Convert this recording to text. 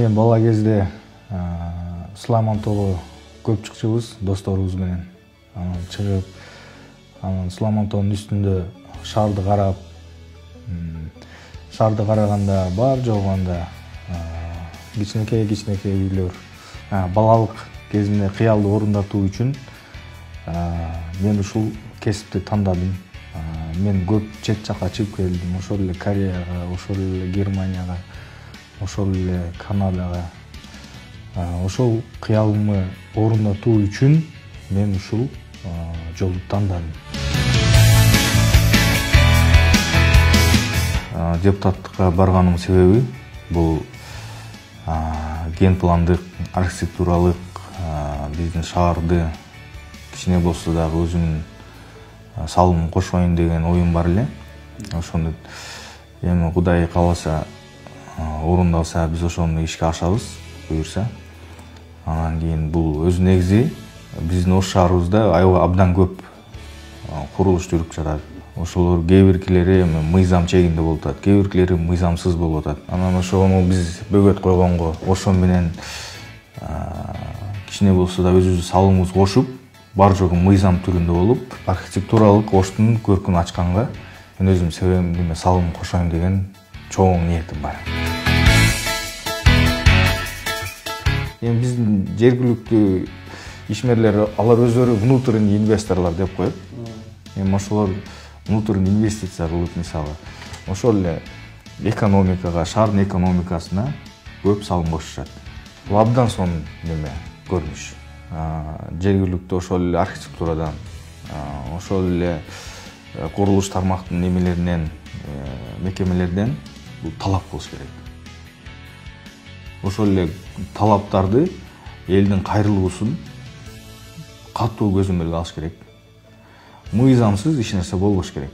Мен бала кезде Суламан тоого көп чыкчубуз досторубуз менен. Чыгып, Суламан тоонун үстүндө шарды карап, шарды караганда бар жоганда кичинекей үйлөр. Балалык кезимде кыялды орундатуу үчүн мен ушул кесипти тандадым. Мен көп чет жакка чыгып келдим. Ошол эле Кореяга, ошол эле Германияга, ошол эле Канадага. Ошол кыялымды орундатуу үчүн мен ушул жолду тандадым. Депутаттыкка барганымдын себеби бул ген пландык, архитектуралык биздин шаарды кичине болсо дагы өзүмдүн салымын кошоюн деген оюм бар эле. Ошону эми Кудай кааласа, орундалса биз ошону ишке ашабыз, буюрса. Анан кийин бул өз негизи биздин ош шаарыбызда аябай абдан көп курулуш жүрүп жатат. Ошолор кээ биркилери мыйзам чегинде болуп атат, кээ биркилери мыйзамсыз болуп атат. Анан ошону биз бөгөт койгонго, ошо менен кичине болсо да өзүбүздүн салымыбызды кошуп, бар жогу мыйзам түрүндө болуп, архитектуралык Оштун көркүн ачканга мен өзүм себебим салым кошоюн деген чоң ниетим бар. Эми биздин жергиликтүү ишмерлер, алар өздөрү внутренний инвесторлор деп коет. Эми ошолор внутренний инвестиция кылып, мисалы, ошол эле экономикага, шаардын экономикасына көп салым кошушат. Бул абдан сонун неме, көрүнүш. Жергиликтүү ошол эле архитектурадан, ошол эле курулуш тармактын немелеринен, мекемелерден бул талап кылыш керек. Ошол эле талаптарды элдин кайрылуусун катуу көзөмөлгө алыш керек. Мыйзамсыз эч нерсе болбош керек.